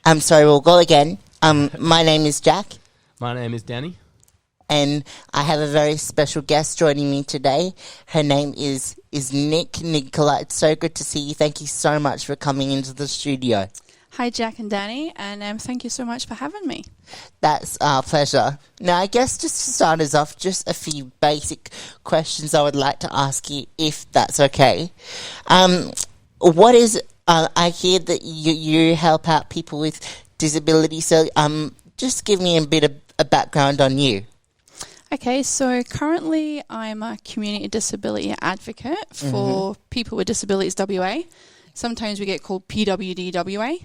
I'm sorry, we'll go again. My name is Jack. My name is Danny. And I have a very special guest joining me today. Her name is Nicola. It's so good to see you. Thank you so much for coming into the studio. Hi, Jack and Danny, and thank you so much for having me. That's our pleasure. Now, I guess just to start us off, just a few basic questions I would like to ask you, if that's okay. What is... I hear that you help out people with disability, so just give me a bit of a background on you. Okay, so currently I'm a community disability advocate for people with disabilities WA. Sometimes we get called PWD WA,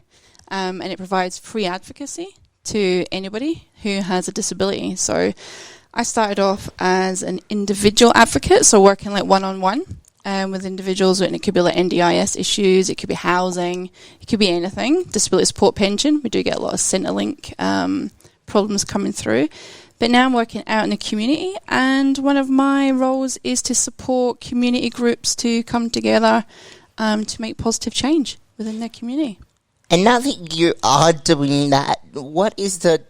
and it provides free advocacy to anybody who has a disability. So I started off as an individual advocate, so working like one-on-one. With individuals, and it could be like NDIS issues, it could be housing, it could be anything. Disability support pension, we do get a lot of Centrelink problems coming through. But now I'm working out in the community, and one of my roles is to support community groups to come together to make positive change within their community. And now that you are doing that, what is the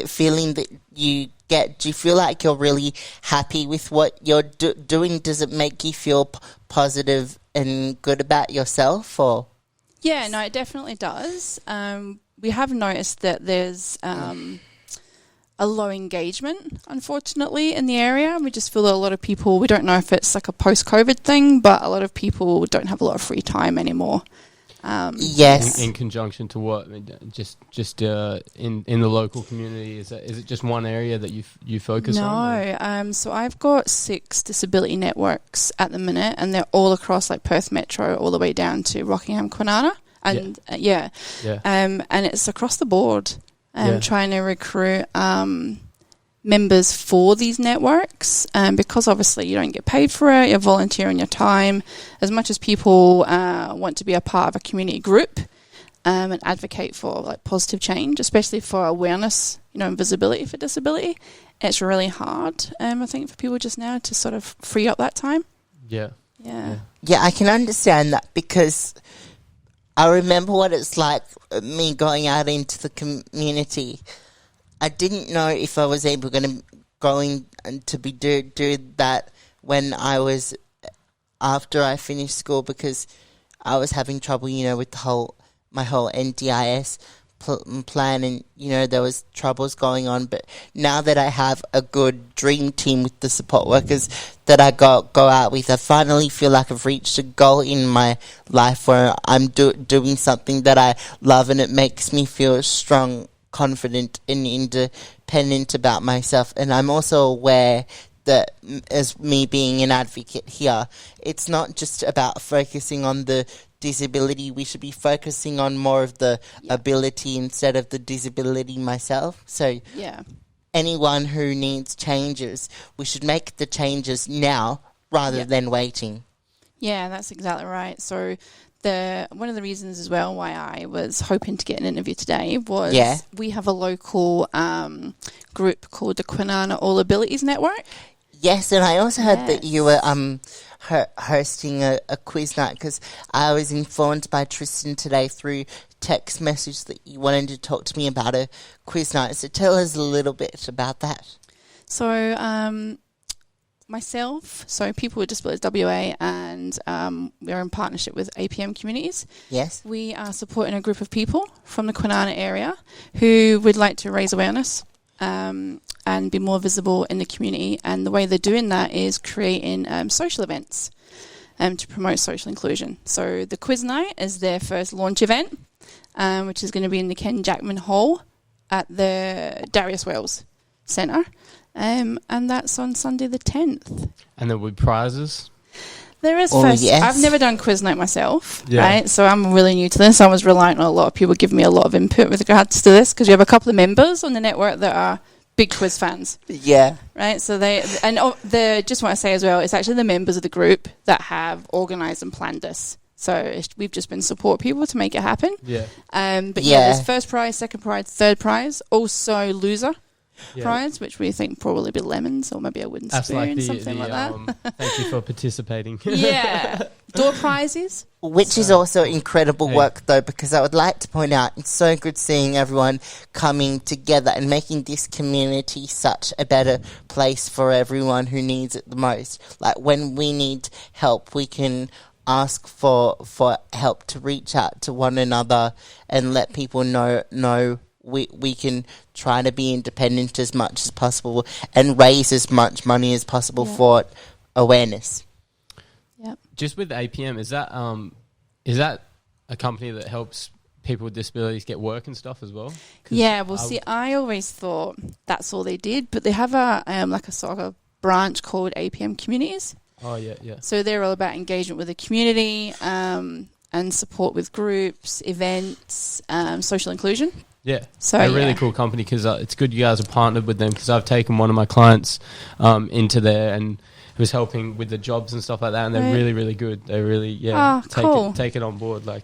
feeling that you get? Do you feel like you're really happy with what you're doing? Does it make you feel positive and good about yourself? Or yeah, no, it definitely does. We have noticed that there's a low engagement, unfortunately, in the area. We just feel that a lot of people, we don't know if it's like a post-COVID thing, but a lot of people don't have a lot of free time anymore. Yes. In conjunction to what? Just in the local community, is it just one area that you focus on? No, so I've got 6 disability networks at the minute, and they're all across like Perth Metro, all the way down to Rockingham, Kwinana, and and it's across the board. Trying to recruit members for these networks, because obviously you don't get paid for it, you're volunteering your time. As much as people want to be a part of a community group and advocate for like positive change, especially for awareness, and visibility for disability, it's really hard, I think, for people just now to sort of free up that time. Yeah, I can understand that, because I remember what it's like, me going out into the community. I didn't know if I was able to do that when I was after I finished school, because I was having trouble, with my whole NDIS plan, and there was troubles going on. But now that I have a good dream team with the support workers that I go out with, I finally feel like I've reached a goal in my life where I'm doing something that I love, and it makes me feel strong, confident and independent about myself. And I'm also aware that, as me being an advocate here, it's not just about focusing on the disability. We should be focusing on more of the ability instead of the disability myself. So anyone who needs changes, we should make the changes now rather than waiting. Yeah, that's exactly right. So one of the reasons as well why I was hoping to get an interview today was we have a local group called the Kwinana All Abilities Network. Yes, and I also heard that you were hosting a quiz night, because I was informed by Tristan today through text message that you wanted to talk to me about a quiz night. So tell us a little bit about that. So myself, People with Disabilities WA, and we're in partnership with APM Communities. Yes. We are supporting a group of people from the Kwinana area who would like to raise awareness and be more visible in the community. And the way they're doing that is creating social events to promote social inclusion. So the quiz night is their first launch event, which is going to be in the Ken Jackman Hall at the Darius Wells Centre. And that's on Sunday the 10th. And there will be prizes? There is first. Yes. I've never done quiz night myself, right? So I'm really new to this. I was relying on a lot of people giving me a lot of input with regards to this, because you have a couple of members on the network that are big quiz fans. Yeah. Right? So just want to say as well, it's actually the members of the group that have organised and planned this. So we've just been support people to make it happen. Yeah. There's first prize, second prize, third prize, also loser. prize, which we think probably be lemons or maybe a wooden spoon, something like that. Thank you for participating. Door prizes. Which is also incredible work, though, because I would like to point out it's so good seeing everyone coming together and making this community such a better place for everyone who needs it the most. Like, when we need help, we can ask for help to reach out to one another and let people know we can try to be independent as much as possible and raise as much money as possible for awareness. Yep. Just with APM, is that a company that helps people with disabilities get work and stuff as well? Yeah, well, I always thought that's all they did, but they have a sort of branch called APM Communities. Oh, yeah. So they're all about engagement with the community and support with groups, events, social inclusion. Yeah, so they're a really cool company because it's good you guys are partnered with them, because I've taken one of my clients into there and who's helping with the jobs and stuff like that, and they're really, really good. They really, take it on board. But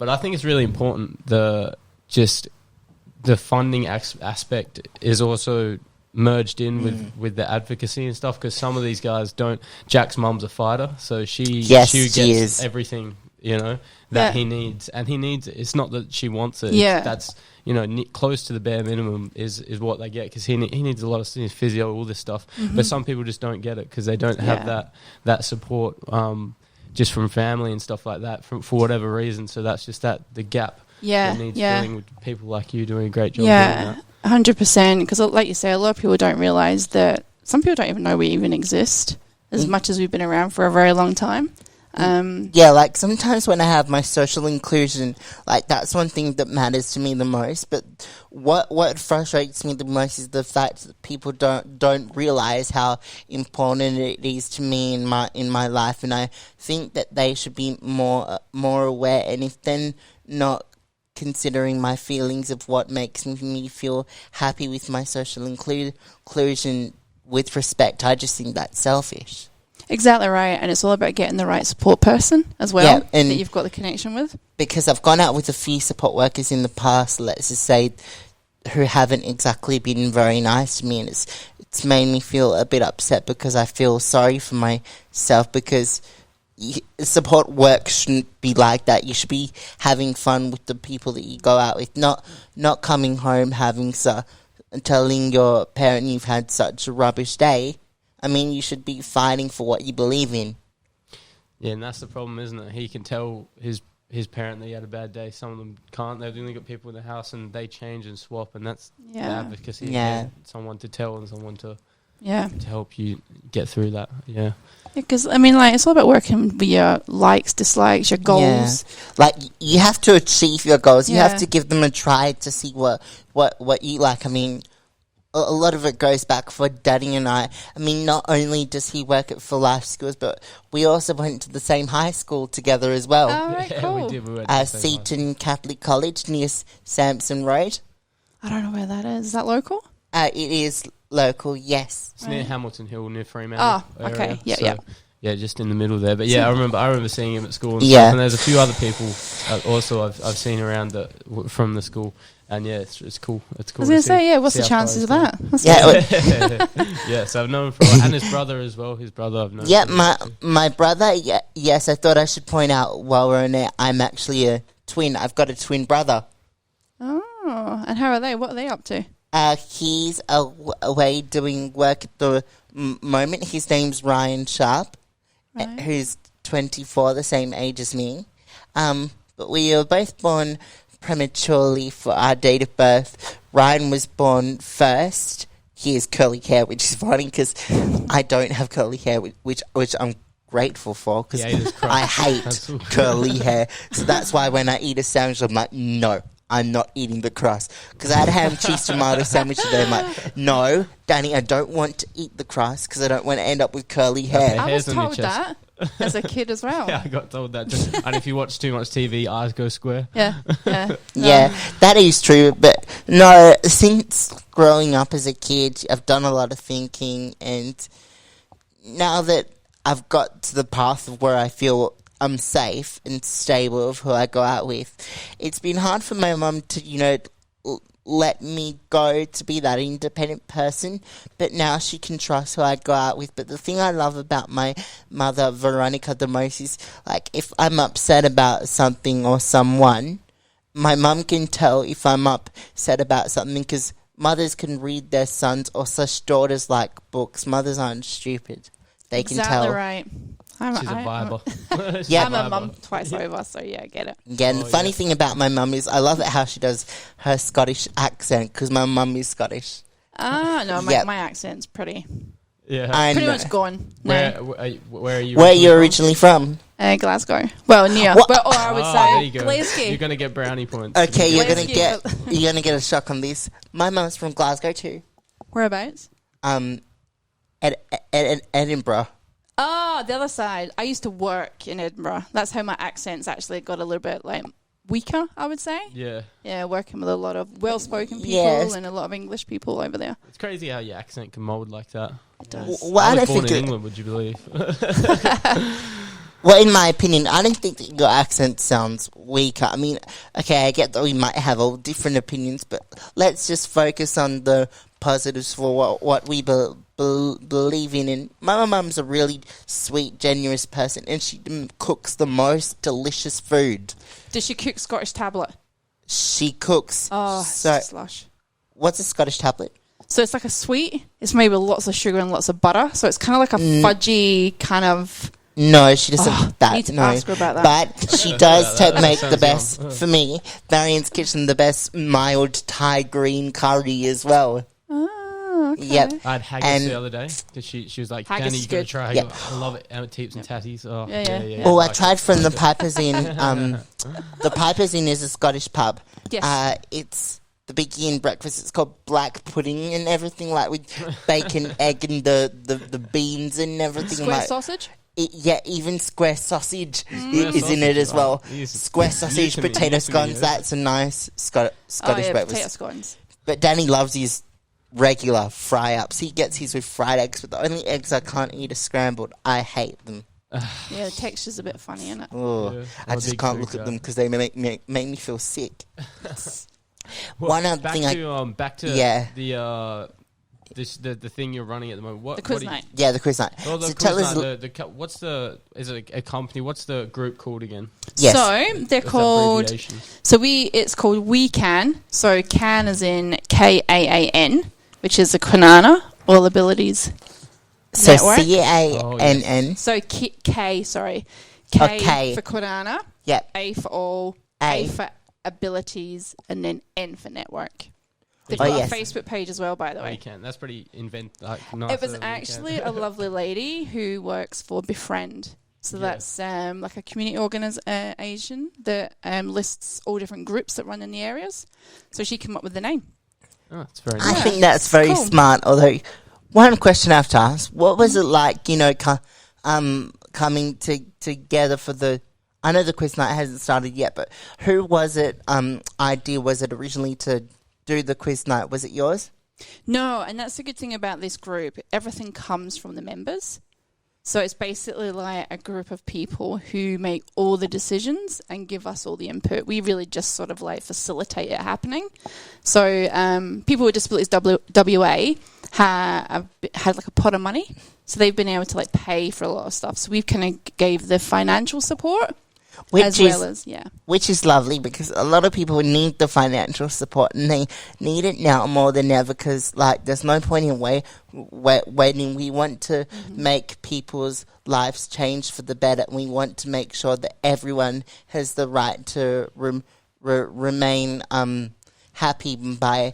I think it's really important, the funding aspect is also merged in with the advocacy and stuff, because some of these guys don't. Jack's mum's a fighter, so she gets everything, that he needs, and he needs it. It's not that she wants it. Yeah. That's, close to the bare minimum is what they get, because he needs a lot of things, physio, all this stuff. Mm-hmm. But some people just don't get it because they don't have that support just from family and stuff like that for whatever reason. So that's just the gap that needs filling, with people like you doing a great job doing that. 100%, because like you say, a lot of people don't realise that some people don't even know we even exist as much as we've been around for a very long time. Like sometimes when I have my social inclusion, like that's one thing that matters to me the most. But what frustrates me the most is the fact that people don't realize how important it is to me in my life, and I think that they should be more aware. And if they're not considering my feelings of what makes me feel happy with my social inclusion with respect, I just think that's selfish. Exactly right, and it's all about getting the right support person as well that you've got the connection with. Because I've gone out with a few support workers in the past, let's just say, who haven't exactly been very nice to me, and it's made me feel a bit upset because I feel sorry for myself, because support work shouldn't be like that. You should be having fun with the people that you go out with, not coming home telling your parent you've had such a rubbish day. I mean, you should be fighting for what you believe in. Yeah, and that's the problem, isn't it? He can tell his parent that he had a bad day. Some of them can't. They've only got people in the house, and they change and swap, and that's the advocacy. Yeah. Someone to tell and someone to help you get through that. Yeah. Because, I mean, it's all about working with your likes, dislikes, your goals. Yeah. You have to achieve your goals. You have to give them a try to see what you like. I mean, a lot of it goes back for Daddy and I. I mean, not only does he work at For Life Schools, but we also went to the same high school together as well. Oh, right, cool. We did. We went to Seaton Catholic College near Sampson Road. I don't know where that is. Is that local? It is local, yes. It's near Hamilton Hill, near Fremantle. Oh, okay. Area. Yeah, just in the middle there. But yeah, I remember seeing him at school and stuff. And there's a few other people also I've seen around from the school. And yeah, it's cool. It's cool. I was going to say, what's the chances of that? Yeah, so I've known him for a while. And his brother as well. His brother I've known. Yeah, my brother, yes, I thought I should point out while we're on it, I'm actually a twin. I've got a twin brother. Oh, and how are they? What are they up to? He's away doing work at the moment. His name's Ryan Sharp, who's 24, the same age as me. But we were both born prematurely for our date of birth. Ryan was born first. He has curly hair, which is funny because I don't have curly hair, which I'm grateful for, because I hate curly hair. So that's why when I eat a sandwich, I'm like, no, I'm not eating the crust. Because I had a ham, cheese, tomato sandwich today. I'm like, no, Danny, I don't want to eat the crust because I don't want to end up with curly hair. I was told that as a kid as well. Yeah, I got told that. And if you watch too much TV, eyes go square. Yeah. Yeah, that is true. But no, since growing up as a kid, I've done a lot of thinking. And now that I've got to the path of where I feel I'm safe and stable of who I go out with, it's been hard for my mum to, let me go to be that independent person, but now she can trust who I go out with. But the thing I love about my mother, Veronica, the most is, like, if I'm upset about something or someone, my mum can tell if I'm upset about something, because mothers can read their sons or such daughters like books. Mothers aren't stupid. They can tell. Exactly right. She's a Bible. Yeah. I'm a mum twice over, so yeah, I get it. Yeah, and the funny thing about my mum is I love it how she does her Scottish accent, because my mum is Scottish. No, my accent's pretty Yeah. much gone. Where No. are you Where are you originally from? Glasgow. Well, near. What? But, or I would there say you go. Glasgow. You're gonna get brownie points. Okay, you're gonna Glasgow. get a shock on this. My mum's from Glasgow too. Whereabouts? Edinburgh. Oh, the other side. I used to work in Edinburgh. That's how my accents actually got a little bit like weaker, I would say. Yeah. Yeah, working with a lot of well-spoken people Yes. and a lot of English people over there. It's crazy how your accent can mould like that. It does. Well, I I was don't born think in England, would you believe? Well, in my opinion, I don't think that your accent sounds weaker. I mean, okay, I get that we might have all different opinions, but let's just focus on the positives for what we believe in. And my mum's a really sweet, generous person, and she cooks the most delicious food. Does she cook Scottish tablet? She cooks. Oh, so, it's slush. what's a Scottish tablet? So it's like a sweet. It's made with lots of sugar and lots of butter. So it's kind of like a fudgy kind of... No, she doesn't. I need to ask her about that. But she does make the sounds best, yum. for me, Marian's Kitchen, the best mild Thai green curry as well. Oh, okay. Yep. I had haggis And- the other day because she was like, Haggis Danny, is you gotta good. try. Yep. I love it. Teeps and tatties. Oh, Yeah. Oh, I like tried it. from the Piper's Inn. The Piper's Inn is a Scottish pub. Yes. It's the big Inn breakfast. It's called black pudding and everything, like with bacon, egg, and the beans and everything. Square like, sausage? even square sausage is Square in it as sausage, well. right. Yes. Square sausage, New to me, potato new to me, scones. yeah. That's a nice Scottish Potato breakfast. scones. But Danny loves his regular fry-ups. He gets his with fried eggs, but the only eggs I can't eat are scrambled. I hate them. Yeah, the texture's a bit funny, isn't it? Oh, Yeah, I I'm a just big can't food look at guy. them because they make me feel sick. Well, One other back thing to Yeah. the thing you're running at the moment. What The quiz what do you- night. Yeah, the quiz night. Oh, the So quiz tell us, night, what's the is it a company? What's the group called again? yes, So they're What's the called. abbreviation? It's called We KAAN. So KAAN is in KAAN, which is the Kwinana All Abilities so Network. CANN. So K, K Okay. for Kwinana, Yep. A for all, A. A for abilities, and then N for network. They've Oh, got yes. a Facebook page as well, by the Oh, way. you can. That's pretty nice. It was actually a lovely lady who works for Befriend. So Yeah. that's like a community organisation that lists all different groups that run in the areas. So she came up with the name. Oh, it's very I nice. think that's very Cool. smart. Although, one question I have to ask: what was it like? Coming together for the. I know the quiz night hasn't started yet, but who was it? Idea was it originally to do the quiz night? Was it yours? No, and that's the good thing about this group. Everything comes from the members. So it's basically like a group of people who make all the decisions and give us all the input. We really just sort of like facilitate it happening. So people with disabilities WA had like a pot of money. So they've been able to like pay for a lot of stuff. So we've kind of gave the financial support as well as, yeah. Which is lovely because a lot of people need the financial support and they need it now more than ever because, like, there's no point in waiting. We want to make people's lives change for the better. We want to make sure that everyone has the right to remain happy by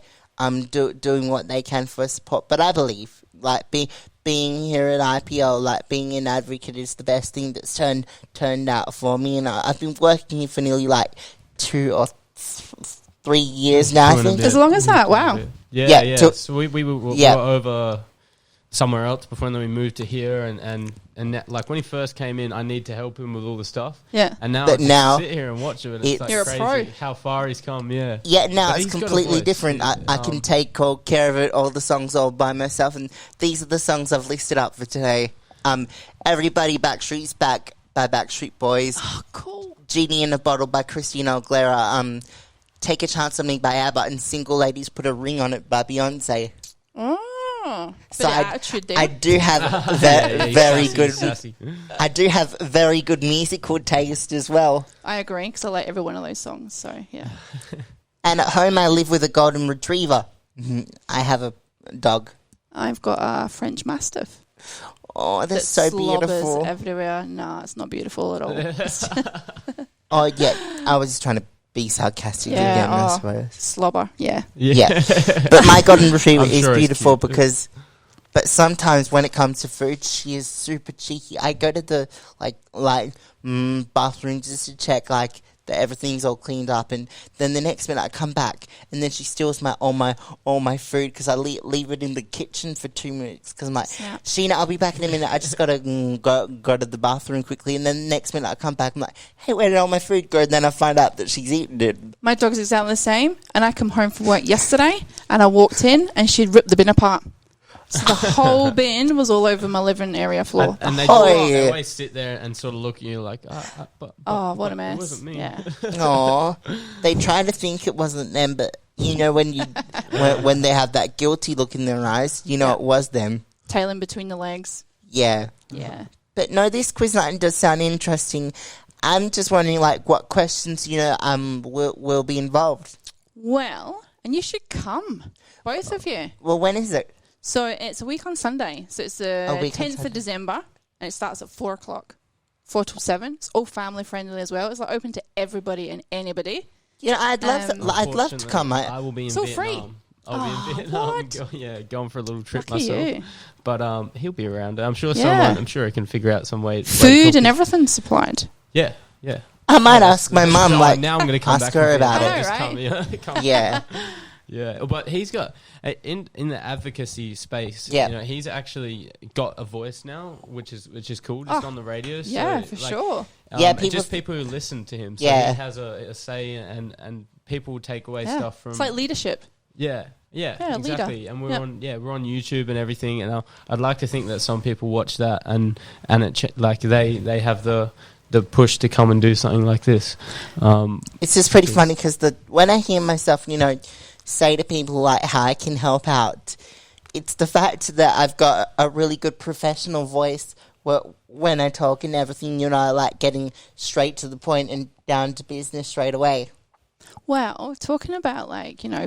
doing what they can for support. But I believe, like, being here at IPL, like being an advocate is the best thing that's turned out for me. And I've been working here for nearly like 2 or 3 years now, I Doing a think. bit. As long as that, wow. Yeah. to- So we were Yeah. over somewhere else before, and then we moved to here. And that, like when he first came in, I need to help him with all the stuff. Yeah. And now But I just now sit here and watch him, and it's like You're a crazy pro. how far he's come. Yeah. Yeah, now But it's he's got a completely voice. different. I can take care of it, all the songs all by myself, and these are the songs I've listed up for today. Everybody Backstreet's Back by Backstreet Boys. Oh, cool. Genie in a Bottle by Christina Aguilera. Take a Chance on Me by ABBA and Single Ladies Put a Ring on It by Beyonce. Oh, So attitude there. I do have very good. I do have very good musical taste as well. I agree because I like every one of those songs. So yeah. And at home, I live with a golden retriever. I have a dog. I've got a French Mastiff. Oh, they're so beautiful. Everywhere. No, it's not beautiful at all. Oh yeah, I was trying to be sarcastic again, I suppose. Slobber, yeah. But my golden retriever I'm is sure beautiful because, but sometimes when it comes to food, she is super cheeky. I go to the bathroom just to check that everything's all cleaned up, and then the next minute I come back and then she steals all my food because I leave it in the kitchen for 2 minutes because I'm like, Sheena, I'll be back in a minute. I just gotta go to the bathroom quickly, and then the next minute I come back, I'm like, hey, where did all my food go? And then I find out that she's eaten it. My dog's exactly the same, and I come home from work yesterday and I walked in and she'd ripped the bin apart. So the whole bin was all over my living area floor. And they always sit there and sort of look at you like, what a mess. It wasn't me. Yeah. Aw, they try to think it wasn't them, but you know when they have that guilty look in their eyes, you know it was them. Tail in between the legs. Yeah. Yeah. But no, this quiz night does sound interesting. I'm just wondering, what questions, will be involved. Well, and you should come, both of you. Well, when is it? So it's a week on Sunday. So it's the 10th of December, and it starts at 4 o'clock, 4 till 7. It's all family friendly as well. It's open to everybody and anybody. I'd love to come. I will be in Vietnam. Free. I'll be in Vietnam. Going for a little trip myself. You. But he'll be around. I'm sure he can figure out some way. Food and everything supplied. Yeah. I might ask my mum. Now I'm going to come back. Ask her about it. Right? Come. Yeah. Yeah, but he's got in the advocacy space. Yeah. He's actually got a voice now, which is cool. Just on the radio. Yeah, so, for sure. People who listen to him. So he has a say, and people take away stuff from. It's like leadership. Yeah, exactly. Leader. And we're on YouTube and everything. And I'd like to think that some people watch that and they have the push to come and do something like this. It's just pretty funny because when I hear myself, say to people how I can help out, it's the fact that I've got a really good professional voice when I talk and everything, I like getting straight to the point and down to business straight away. Well, talking about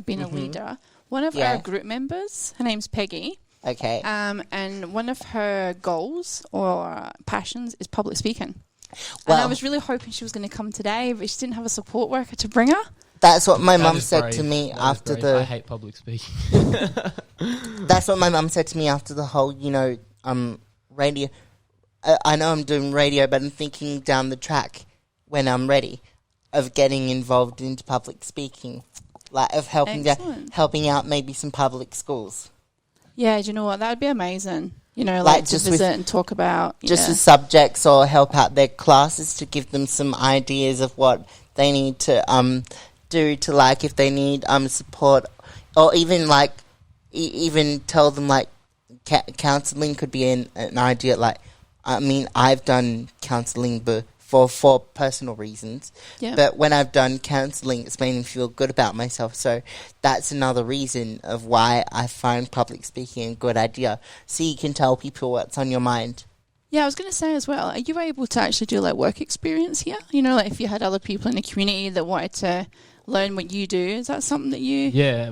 being a leader, one of our group members, her name's Peggy. Okay. And one of her goals or passions is public speaking. Well, and I was really hoping she was going to come today, but she didn't have a support worker to bring her. That's what my mum said to me after I hate public speaking. That's what my mum said to me after the whole, radio. I know I'm doing radio, but I'm thinking down the track when I'm ready of getting involved into public speaking, of helping out maybe some public schools. Yeah, do you know what? That would be amazing. To visit and talk about. Just with subjects or help out their classes to give them some ideas of what they need to do to if they need support, or even even tell them counselling could be an idea. I've done counselling for personal reasons, but when I've done counselling, it's made me feel good about myself. So that's another reason of why I find public speaking a good idea. So you can tell people what's on your mind. Yeah, I was going to say as well, are you able to actually do work experience here? If you had other people in the community that wanted to learn what you do, is that something that you... Yeah,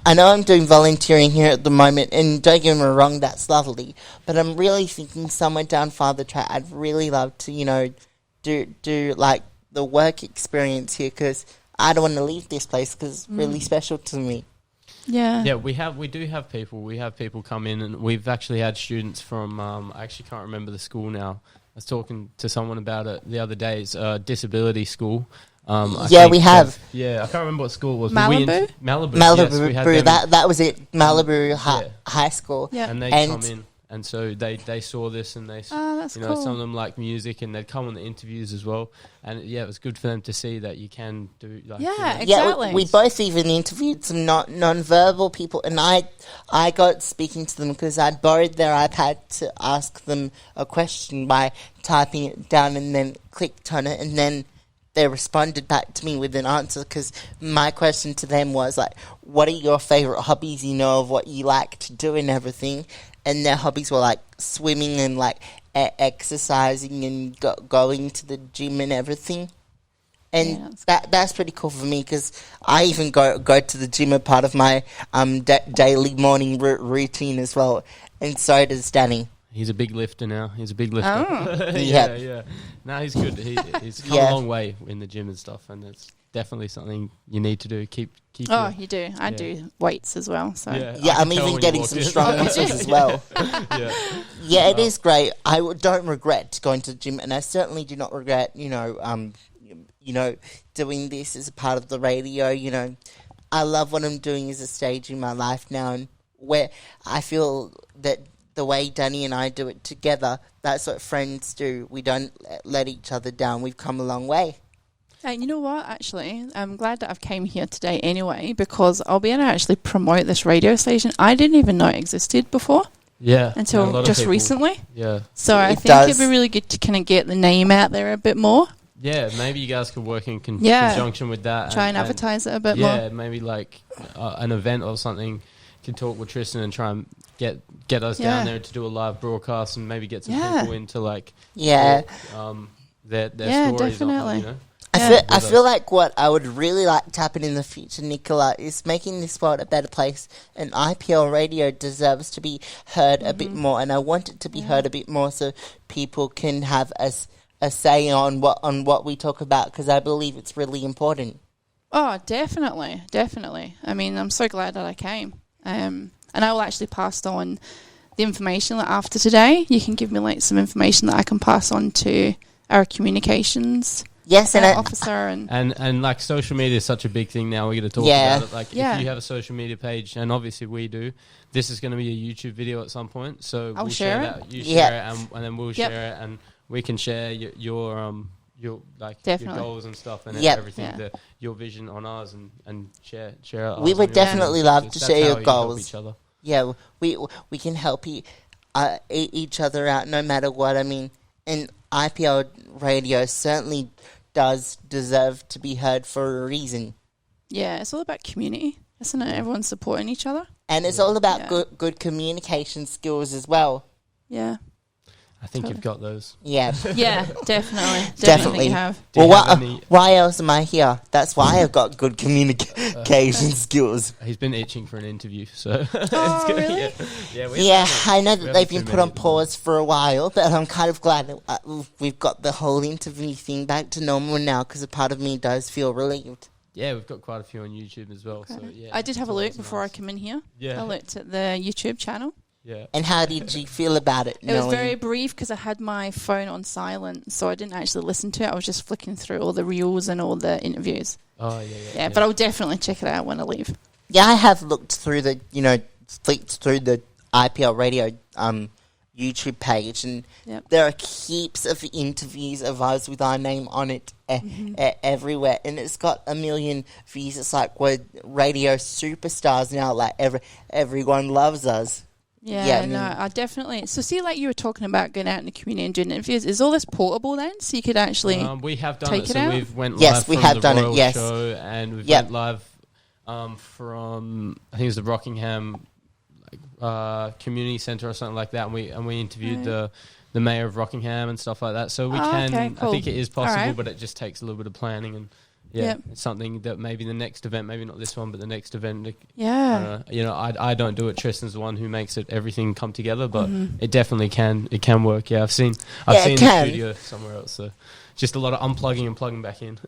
I know I'm doing volunteering here at the moment, and don't get me wrong, that's lovely, but I'm really thinking somewhere down farther track, I'd really love to, do the work experience here, because I don't want to leave this place, because it's really special to me. Yeah. We do have people. We have people come in, and we've actually had students from, I actually can't remember the school now. I was talking to someone about it the other day. It's a disability school. We have. I can't remember what school it was. Malibu? Malibu. Yes, that was it. Malibu High School. Yeah. And they come in, and so they saw this, and they, that's cool. some of them like music, and they'd come on the interviews as well. And it was good for them to see that you can do. Exactly. Yeah, we both even interviewed some non-verbal people, and I got speaking to them because I'd borrowed their iPad to ask them a question by typing it down, and then clicked on it, and then they responded back to me with an answer, because my question to them was like, what are your favourite hobbies, of what you like to do and everything, and their hobbies were like swimming and like exercising and going to the gym and everything. And that's pretty cool for me, because I even go to the gym as part of my daily morning routine as well, and so does Danny. He's a big lifter now. Oh. Yeah. No, he's good. He's come a long way in the gym and stuff, and it's definitely something you need to do. Keep. You do. I do weights as well. So I'm even getting some strong muscles as well. Yeah, it is great. I don't regret going to the gym, and I certainly do not regret, doing this as a part of the radio. I love what I'm doing as a stage in my life now, and where I feel that the way Danny and I do it together, that's what friends do. We don't let each other down. We've come a long way. And you know what, actually, I'm glad that I've came here today anyway, because I'll be able to actually promote this radio station. I didn't even know it existed before. Yeah. Until just recently. Yeah. So I think it'd be really good to kind of get the name out there a bit more. Yeah, maybe you guys could work in conjunction with that. Try and advertise it a bit more. Yeah, maybe like an event or something. Can talk with Tristan and try and get us down there to do a live broadcast, and maybe get some people into like their stories. Definitely. I feel like what I would really like to happen in the future, Nicola, is making this world a better place. And IPL Radio deserves to be heard a bit more, and I want it to be heard a bit more, so people can have a say on what we talk about, because I believe it's really important. Oh, definitely. I mean, I'm so glad that I came. And I will actually pass on the information after today. You can give me like some information that I can pass on to our communications officer. And like social media is such a big thing now. We're going to talk about it. Like if you have a social media page, and obviously we do, this is going to be a YouTube video at some point. So I'll we'll share that. it. You share it, and then we'll share it, and we can share your goals and stuff, and everything, your vision on ours, and share ours. We would definitely love to share your goals. Each other. Yeah, we can help each other out no matter what. I mean, and IPL Radio certainly does deserve to be heard for a reason. Yeah, it's all about community, isn't it? Everyone's supporting each other. And it's all about good communication skills as well. Yeah. I think you've got those. Yeah. Yeah, definitely you have. Well, why else am I here? That's why I've got good communication skills. He's been itching for an interview, so... Really? I know that they've been put on pause for a while, but I'm kind of glad that we've got the whole interview thing back to normal now, because a part of me does feel relieved. Yeah, we've got quite a few on YouTube as well. Okay. So I did have a look before I came in here. Yeah. I looked at the YouTube channel. Yeah. And how did you feel about it? It was very brief, because I had my phone on silent, so I didn't actually listen to it. I was just flicking through all the reels and all the interviews. Oh, yeah. But I'll definitely check it out when I leave. Yeah, I have looked through flicked through the IPL Radio YouTube page, and there are heaps of interviews of us with our name on it everywhere, and it's got 1 million views. It's like we're radio superstars now. Like everyone loves us. I definitely... So see, like you were talking about going out in the community and doing interviews, is all this portable then? So you could actually we have done take it. it So out? we've went live yes, we from have the done Royal it, yes. Show, and we've went live from, I think it was the Rockingham Community Centre or something like that, and we interviewed the mayor of Rockingham and stuff like that. So we can... Okay, cool. I think it is possible, but it just takes a little bit of planning, and it's something that maybe the next event, maybe not this one, but the next event. I don't do it. Tristan's the one who makes everything come together, but it definitely can. It can work. Yeah, I've seen the studio somewhere else. So just a lot of unplugging and plugging back in.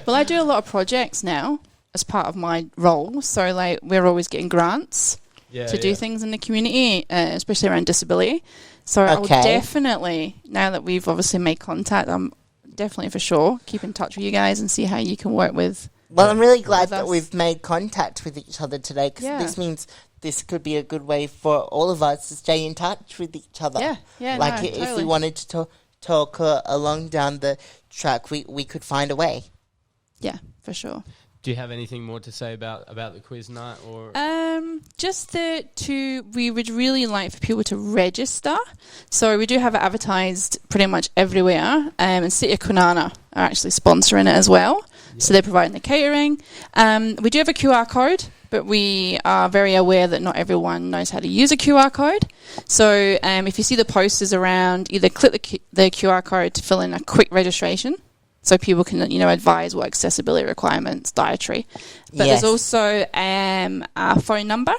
Well, I do a lot of projects now as part of my role. So like we're always getting grants to do things in the community, especially around disability. So I will definitely, now that we've obviously made contact, I'm definitely for sure keep in touch with you guys and see how you can work with. Well, I'm really glad that we've made contact with each other today, because this means this could be a good way for all of us to stay in touch with each other. If we wanted to talk along down the track, we could find a way. Yeah, for sure. Do you have anything more to say about the quiz night? Or Just that we would really like for people to register. So we do have it advertised pretty much everywhere. And City of Kwinana are actually sponsoring it as well. Yeah. So they're providing the catering. We do have a QR code, but we are very aware that not everyone knows how to use a QR code. So if you see the posters around, either click the QR code to fill in a quick registration, so people can, advise what accessibility requirements, dietary. But there's also a phone number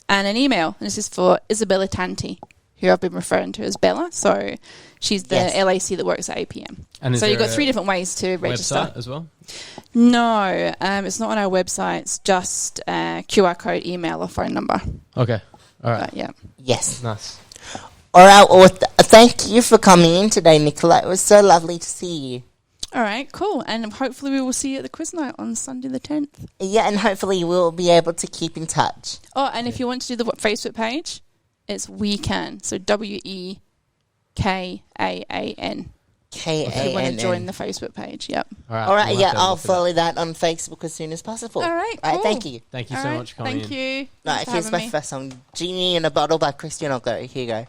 and an email. And this is for Isabella Tanti, who I've been referring to as Bella. So she's the LAC that works at APM. And so you've got 3 different ways to register. Website as well? No, it's not on our website. It's just QR code, email, or phone number. Okay. All right. But, yeah. Yes. Nice. All right. Well, thank you for coming in today, Nicola. It was so lovely to see you. All right, cool. And hopefully we will see you at the quiz night on Sunday the 10th. Yeah, and hopefully we'll be able to keep in touch. Oh, and if you want to do the Facebook page, it's We KAAN. So WEKAAN. If you want to join the Facebook page, yep. All right, yeah, I'll follow that on Facebook as soon as possible. All right, cool. All right, thank you. Thank you so much for coming in. Thank you. Right, here's my first song, Genie in a Bottle by Christian Oglo. Here you go.